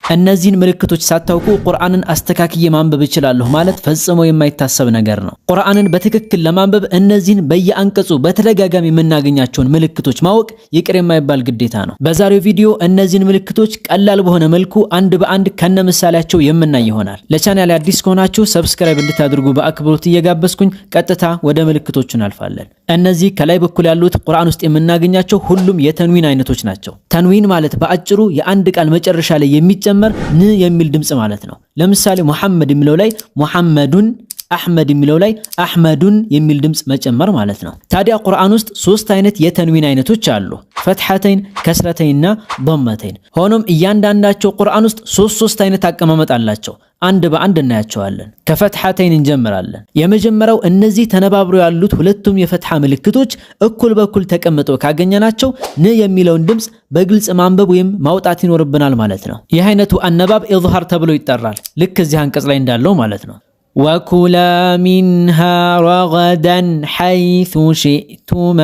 እነዚህን ምልክቶች ሳታውቁ ቁርአንን አስተካክዬ ማንበብ እችላለሁ ማለት ፈጽሞ የማይታሰብ ነገር ነው። ቁርአንን በትክክል ለማንበብ እነዚህን በየአንቀጹ በተደጋጋሚ የምናገኛቸውን ምልክቶች ማወቅ ይቅር የማይባል ግዴታ ነው። በዛሬው ቪዲዮ እነዚህን ምልክቶች ቀላል በሆነ መልኩ አንድ በአንድ ከነምሳሌያቸው የምናይ ይሆናል። ለቻናሌ አዲስ ከሆናችሁ ሰብስክራይብ እንድታደርጉ በአክብሮት እየጋበዝኩኝ ቀጥታ ወደ ምልክቶቹ እናልፋለን። እነዚህ ከላይ በኩል ያሉት ቁርአን ውስጥ የምናገኛቸው ሁሉም የተንዊን አይነቶች ናቸው። ተንዊን ማለት በአጭሩ የአንድ ቃል መጨረሻ ላይ የሚጨመር ን የሚል ድምጽ ማለት ነው። ለምሳሌ ሙሐመድ የሚለው ላይ ሙሐመዱን፣ አህመድ የሚለው ላይ አህመዱን የሚል ድምጽ መጨመር ማለት ነው። ታዲያ ቁርአን ውስጥ ሶስት አይነት የተንዊን አይነቶች አሉ፣ ፈትሐተይን፣ ከስረተይንና ضመተይን። ሆኖም እያንዳንዳቸው ቁርአን ውስጥ ሶስት አይነት አቀማመጥ አላቸው። አንድ በአንድ እናያቸዋለን። ከፈትሐተይን እንጀምራለን። የመጀመሪያው እነዚህ ተነባብረው ያሉት ሁለቱም የፈትሐ ምልክቶች እኩል በኩል ተቀምጠው ካገኘናቸው ን የሚለውን ድምጽ በግልጽ ማንበብ ወይም ማውጣት ይኖርብናል ማለት ነው። ይህ አይነቱ አነባብ ኢዝሃር ተብሎ ይጠራል። ልክ እዚህ አንቀጽ ላይ እንዳለው ማለት ነው። ወኩላ ሚንሃ ረገደን ሐይሱ ሺእቱማ።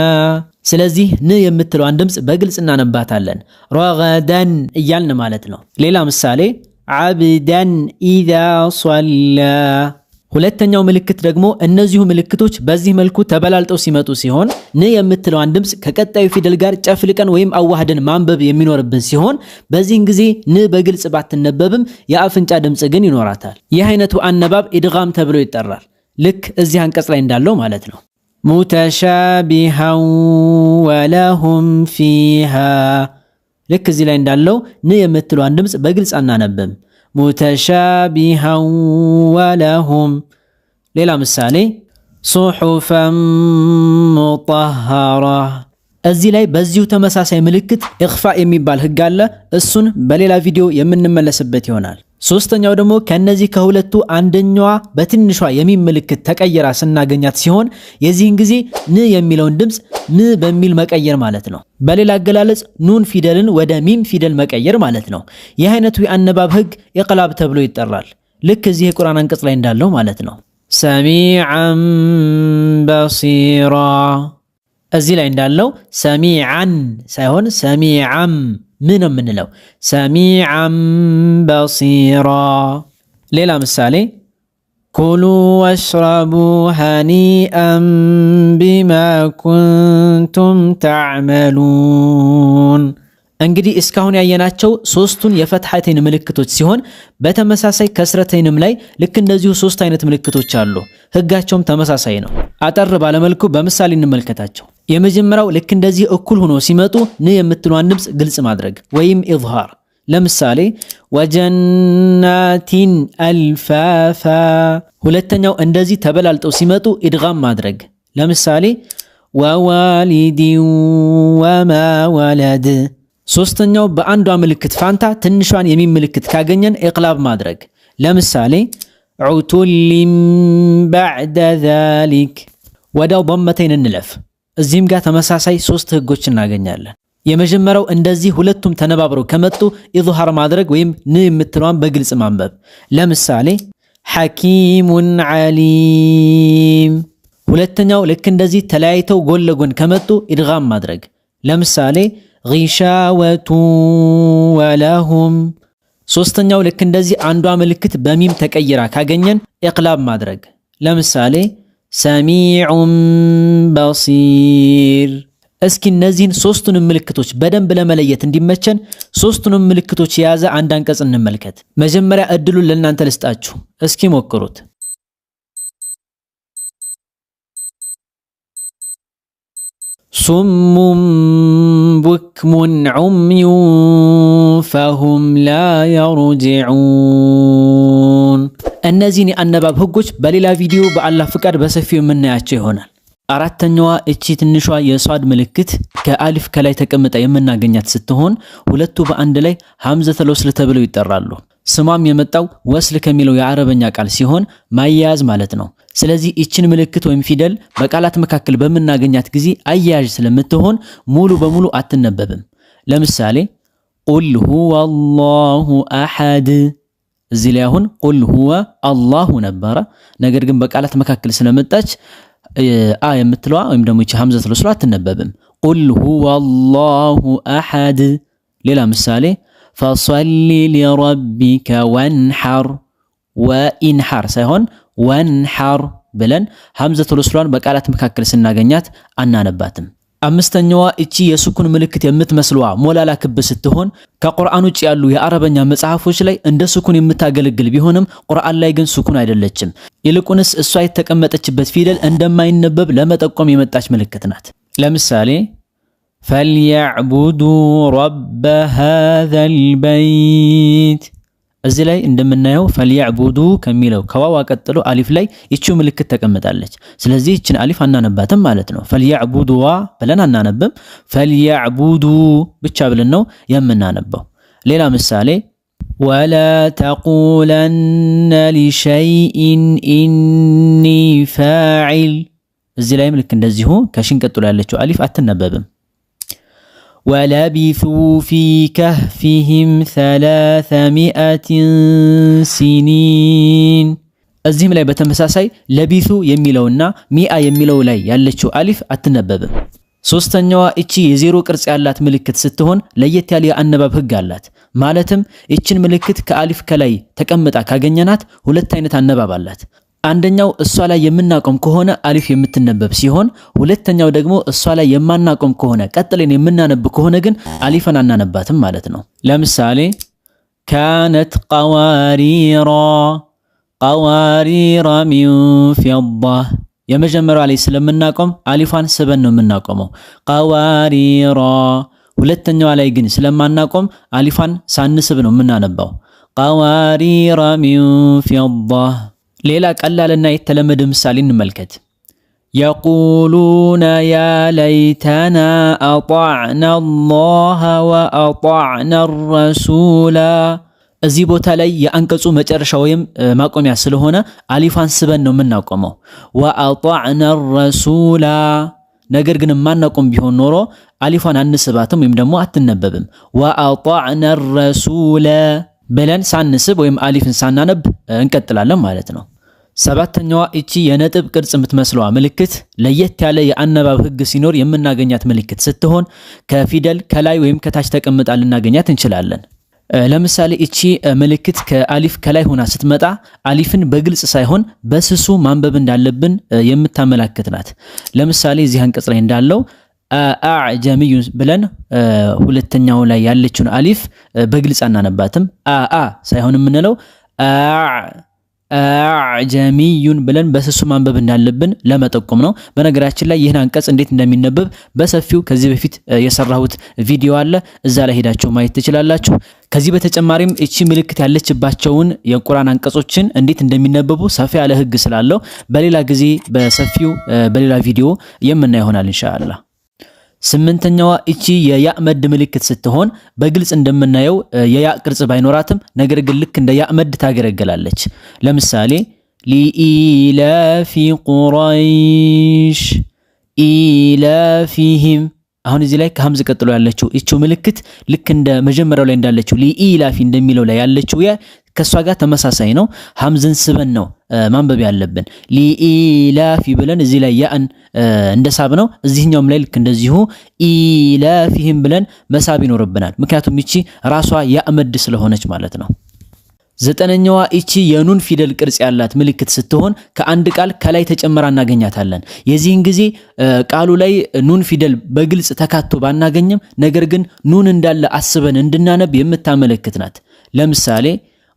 ስለዚህ ን የምትለዋን ድምጽ በግልጽ እናነባታለን። ረገደን እያልን ማለት ነው። ሌላ ምሳሌ ዓብደን ኢዛ ሶላ። ሁለተኛው ምልክት ደግሞ እነዚሁ ምልክቶች በዚህ መልኩ ተበላልጠው ሲመጡ ሲሆን ን የምትለዋን ድምጽ ከቀጣዩ ፊደል ጋር ጨፍልቀን ወይም አዋህደን ማንበብ የሚኖርብን ሲሆን በዚህን ጊዜ ን በግልጽ ባትነበብም የአፍንጫ ድምጽ ግን ይኖራታል። ይህ አይነቱ አነባብ ኢድጋም ተብሎ ይጠራል። ልክ እዚህ አንቀጽ ላይ እንዳለው ማለት ነው። ሙተሻቢሃን ወለሁም ፊሃ። ልክ እዚህ ላይ እንዳለው ን የምትለዋን ድምጽ በግልጽ አናነብም። ሙተሻቢሃን ወለሁም። ሌላ ምሳሌ ሱሑፈን ሙጠሃራ። እዚህ ላይ በዚሁ ተመሳሳይ ምልክት ኢኽፋ የሚባል ህግ አለ። እሱን በሌላ ቪዲዮ የምንመለስበት ይሆናል። ሶስተኛው ደግሞ ከነዚህ ከሁለቱ አንደኛዋ በትንሿ የሚም ምልክት ተቀየራ ስናገኛት ሲሆን የዚህን ጊዜ ን የሚለውን ድምጽ ም በሚል መቀየር ማለት ነው። በሌላ አገላለጽ ኑን ፊደልን ወደ ሚም ፊደል መቀየር ማለት ነው። ይህ አይነቱ የአነባብ ህግ ኢቅላብ ተብሎ ይጠራል። ልክ እዚህ የቁርአን አንቀጽ ላይ እንዳለው ማለት ነው። ሰሚዓን በሲራ። እዚህ ላይ እንዳለው ሰሚዓን ሳይሆን ሰሚዓም ምን የምንለው ሰሚዓን በሲራ። ሌላ ምሳሌ ኩሉ ወሽረቡ ሀኒአን ቢማ ኩንቱም ተዕመሉን። እንግዲህ እስካሁን ያየናቸው ሶስቱን የፈትሐተይን ምልክቶች ሲሆን በተመሳሳይ ከስረተይንም ላይ ልክ እንደዚሁ ሶስት አይነት ምልክቶች አሉ። ህጋቸውም ተመሳሳይ ነው። አጠር ባለመልኩ በምሳሌ እንመልከታቸው። የመጀመሪያው ልክ እንደዚህ እኩል ሆኖ ሲመጡ ን የምትለዋን ድምጽ ግልጽ ማድረግ ወይም ኢዝሃር። ለምሳሌ ወጀናቲን አልፋፋ። ሁለተኛው እንደዚህ ተበላልጠው ሲመጡ ኢድጋም ማድረግ። ለምሳሌ ወዋሊዲን ወማ ወለድ። ሶስተኛው በአንዷ ምልክት ፋንታ ትንሿን የሚም ምልክት ካገኘን ኢቅላብ ማድረግ። ለምሳሌ ዑቱሊን ባዕደ ዛሊክ። ወዳው ضመተይን እንለፍ። እዚህም ጋር ተመሳሳይ ሶስት ህጎች እናገኛለን። የመጀመሪያው እንደዚህ ሁለቱም ተነባብረው ከመጡ ኢዝሃር ማድረግ ወይም ን የምትለዋን በግልጽ ማንበብ። ለምሳሌ ሐኪሙን ዓሊም። ሁለተኛው ልክ እንደዚህ ተለያይተው ጎን ለጎን ከመጡ ኢድጋም ማድረግ። ለምሳሌ ጊሻወቱ ወለሁም። ሶስተኛው ልክ እንደዚህ አንዷ ምልክት በሚም ተቀይራ ካገኘን ኢቅላብ ማድረግ። ለምሳሌ ሰሚዑን በሲር። እስኪ እነዚህን ሶስቱንም ምልክቶች በደንብ ለመለየት እንዲመቸን ሶስቱንም ምልክቶች የያዘ አንድ አንቀጽ እንመልከት። መጀመሪያ እድሉን ለእናንተ ልስጣችሁ፣ እስኪ ሞክሩት። ሱሙን ቡክሙን ዑምዩን ፈሁም ላ የርጅዑን። እነዚህን የአነባብ ህጎች በሌላ ቪዲዮ በአላህ ፍቃድ በሰፊው የምናያቸው ይሆናል። አራተኛዋ እቺ ትንሿ የሷድ ምልክት ከአሊፍ ከላይ ተቀምጣ የምናገኛት ስትሆን ሁለቱ በአንድ ላይ ሐምዘተል ወስል ተብለው ይጠራሉ። ስሟም የመጣው ወስል ከሚለው የአረበኛ ቃል ሲሆን ማያያዝ ማለት ነው። ስለዚህ እቺን ምልክት ወይም ፊደል በቃላት መካከል በምናገኛት ጊዜ አያያዥ ስለምትሆን ሙሉ በሙሉ አትነበብም። ለምሳሌ ቁል ሁወ አላሁ አሐድ። እዚህ ላይ አሁን ቁል ሁወ አላሁ ነበረ፣ ነገር ግን በቃላት መካከል ስለመጣች አ የምትለዋ ወይም ደግሞ እቺ ሐምዘተል ወስል አትነበብም። ቁል ሁወ አላሁ አሐድ። ሌላ ምሳሌ ፈሰሊ ሊረቢከ ወንሐር ወኢንሐር ሳይሆን ወንሐር ብለን ሐምዘቱል ወስሏን በቃላት መካከል ስናገኛት አናነባትም። አምስተኛዋ እቺ የሱኩን ምልክት የምትመስለዋ ሞላላ ክብ ስትሆን ከቁርአን ውጭ ያሉ የአረበኛ መጽሐፎች ላይ እንደ ሱኩን የምታገለግል ቢሆንም ቁርአን ላይ ግን ሱኩን አይደለችም። ይልቁንስ እሷ የተቀመጠችበት ፊደል እንደማይነበብ ለመጠቆም የመጣች ምልክት ናት። ለምሳሌ ፈልየዕቡዱ ረበ ሃዘል በይት እዚህ ላይ እንደምናየው ፈልየዕቡዱ ከሚለው ከዋው ቀጥሎ አሊፍ ላይ ይቺው ምልክት ተቀምጣለች። ስለዚህ ይችን አሊፍ አናነባትም ማለት ነው። ፈልየዕቡዱ ብለን አናነብም። ፈልየዕቡዱ ብቻ ብለን ነው የምናነበው። ሌላ ምሳሌ ወላ ተቁለነ ሊሸይኢን ኢኒ ፋዒል እዚህ ላይም ልክ እንደዚሁ ከሽን ቀጥሎ ያለችው አሊፍ አትነበብም። ወለቢሱ ፊ ከህፊሂም 300 ሲኒን እዚህም ላይ በተመሳሳይ ለቢሱ የሚለውና ሚአ የሚለው ላይ ያለችው አሊፍ አትነበብም። ሶስተኛዋ እቺ የዜሮ ቅርጽ ያላት ምልክት ስትሆን ለየት ያለ የአነባብ ህግ አላት። ማለትም እቺን ምልክት ከአሊፍ ከላይ ተቀምጣ ካገኘናት ሁለት አይነት አነባብ አላት። አንደኛው እሷ ላይ የምናቆም ከሆነ አሊፍ የምትነበብ ሲሆን ሁለተኛው ደግሞ እሷ ላይ የማናቆም ከሆነ ቀጥለን የምናነብ ከሆነ ግን አሊፈን አናነባትም ማለት ነው። ለምሳሌ ካነት ቀዋሪራ ሚን ፊዳ የመጀመሪያው ላይ ስለምናቆም አሊፋን ስበን ነው የምናቆመው ቀዋሪራ። ሁለተኛው ላይ ግን ስለማናቆም አሊፋን ሳንስብ ነው የምናነባው ቀዋሪራ ሚን ፊዳ። ሌላ ቀላልና የተለመደ ምሳሌ እንመልከት። የቁሉነ ያ ለይተና አጣዕና አላህ ወአጣዕና ረሱላ እዚህ ቦታ ላይ የአንቀጹ መጨረሻ ወይም ማቆሚያ ስለሆነ አሊፋን ስበን ነው የምናቆመው ወአጣዕና ረሱላ። ነገር ግን ማናቆም ቢሆን ኖሮ አሊፋን አንስባትም ወይም ደግሞ አትነበብም። ወአጣዕና ረሱላ ብለን ሳንስብ ወይም አሊፍን ሳናነብ እንቀጥላለን ማለት ነው። ሰባተኛዋ እቺ የነጥብ ቅርጽ የምትመስለዋ ምልክት ለየት ያለ የአነባብ ህግ ሲኖር የምናገኛት ምልክት ስትሆን ከፊደል ከላይ ወይም ከታች ተቀምጣ ልናገኛት እንችላለን። ለምሳሌ እቺ ምልክት ከአሊፍ ከላይ ሆና ስትመጣ አሊፍን በግልጽ ሳይሆን በስሱ ማንበብ እንዳለብን የምታመላክት ናት። ለምሳሌ እዚህ አንቀጽ ላይ እንዳለው አዕጀሚዩ ብለን ሁለተኛው ላይ ያለችውን አሊፍ በግልጽ አናነባትም። ሳይሆን የምንለው አዕጀሚዩን ብለን በስሱ ማንበብ እንዳለብን ለመጠቆም ነው። በነገራችን ላይ ይህን አንቀጽ እንዴት እንደሚነበብ በሰፊው ከዚህ በፊት የሰራሁት ቪዲዮ አለ፣ እዛ ላይ ሄዳችሁ ማየት ትችላላችሁ። ከዚህ በተጨማሪም እቺ ምልክት ያለችባቸውን የቁርአን አንቀጾችን እንዴት እንደሚነበቡ ሰፊ ያለ ህግ ስላለው በሌላ ጊዜ በሰፊው በሌላ ቪዲዮ የምናይ ይሆናል ኢንሻአላህ። ስምንተኛዋ እቺ የያ መድ ምልክት ስትሆን በግልጽ እንደምናየው የያ ቅርጽ ባይኖራትም ነገር ግን ልክ እንደ ያ መድ ታገለግላለች። ለምሳሌ ሊኢላፊ ቁረይሽ ኢላፊሂም አሁን እዚህ ላይ ከሐምዝ ቀጥሎ ያለችው እቺው ምልክት ልክ እንደ መጀመሪያው ላይ እንዳለችው ሊኢላፊ እንደሚለው ላይ ያለችው ያ ከሷ ጋር ተመሳሳይ ነው። ሐምዝን ስበን ነው ማንበብ ያለብን። ሊኢላፊ ብለን እዚህ ላይ ያን እንደሳብ ነው እዚህኛውም ላይ ልክ እንደዚሁ ኢላፊሂም ብለን መሳብ ይኖርብናል። ምክንያቱም እቺ ራሷ ያ መድ ስለሆነች ማለት ነው። ዘጠነኛዋ እቺ የኑን ፊደል ቅርጽ ያላት ምልክት ስትሆን ከአንድ ቃል ከላይ ተጨምራ እናገኛታለን። የዚህን ጊዜ ቃሉ ላይ ኑን ፊደል በግልጽ ተካቶ ባናገኝም ነገር ግን ኑን እንዳለ አስበን እንድናነብ የምታመለክት ናት። ለምሳሌ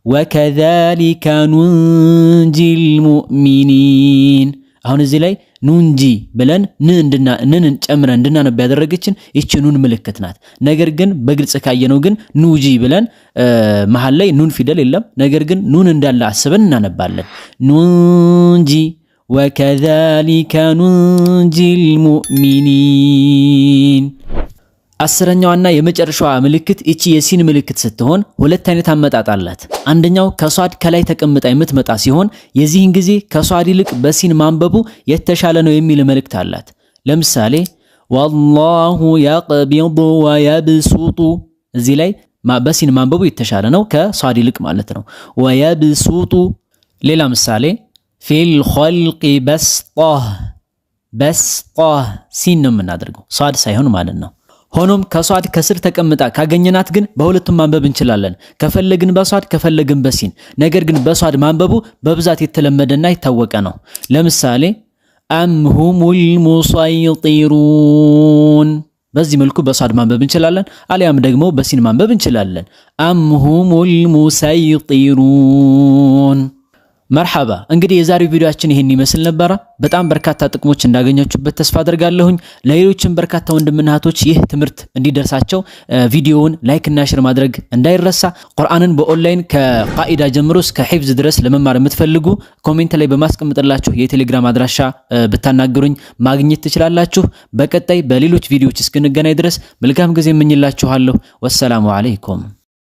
ወከዛሊከ ኑንጂል ሙእሚኒን አሁን እዚህ ላይ ኑንጂ ብለን ንን ጨምረን እንድናነብ ያደረገችን ይቺ ኑን ምልክት ናት። ነገር ግን በግልጽ ካየነው ግን ኑጂ ብለን መሃል ላይ ኑን ፊደል የለም። ነገር ግን ኑን እንዳለ አስበን እናነባለን። ኑንጂ ወከዛሊከ ኑንጂል ሙእሚኒን። አስረኛዋና የመጨረሻዋ ምልክት እቺ የሲን ምልክት ስትሆን ሁለት አይነት አመጣጥ አላት። አንደኛው ከሷድ ከላይ ተቀምጣ የምትመጣ ሲሆን የዚህን ጊዜ ከሷድ ይልቅ በሲን ማንበቡ የተሻለ ነው የሚል መልእክት አላት። ለምሳሌ ወላሁ የቅቢዱ ወየብሱጡ እዚህ ላይ በሲን ማንበቡ የተሻለ ነው ከሷድ ይልቅ ማለት ነው። ወየብሱጡ። ሌላ ምሳሌ ፊል ኸልቂ በስጣህ ሲን ነው የምናደርገው ሷድ ሳይሆን ማለት ነው። ሆኖም ከሷድ ከስር ተቀምጣ ካገኘናት ግን በሁለቱም ማንበብ እንችላለን። ከፈለግን በሷድ ከፈለግን በሲን። ነገር ግን በሷድ ማንበቡ በብዛት የተለመደና የታወቀ ነው። ለምሳሌ አም ሁሙል ሙሰይጢሩን በዚህ መልኩ በሷድ ማንበብ እንችላለን። አሊያም ደግሞ በሲን ማንበብ እንችላለን። አም ሁሙል ሙሰይጢሩን። መርሐባ። እንግዲህ የዛሬው ቪዲዮአችን ይሄን ይመስል ነበር። በጣም በርካታ ጥቅሞች እንዳገኛችሁበት ተስፋ አደርጋለሁኝ። ለሌሎችም በርካታ ወንድምና እህቶች ይህ ትምህርት እንዲደርሳቸው ቪዲዮውን ላይክ እና ሼር ማድረግ እንዳይረሳ። ቁርአንን በኦንላይን ከቃኢዳ ጀምሮ እስከ ሒፍዝ ድረስ ለመማር የምትፈልጉ ኮሜንት ላይ በማስቀምጥላችሁ የቴሌግራም አድራሻ ብታናገሩኝ ማግኘት ትችላላችሁ። በቀጣይ በሌሎች ቪዲዮዎች እስክንገናኝ ድረስ መልካም ጊዜ እመኝላችኋለሁ። ወሰላሙ አለይኩም።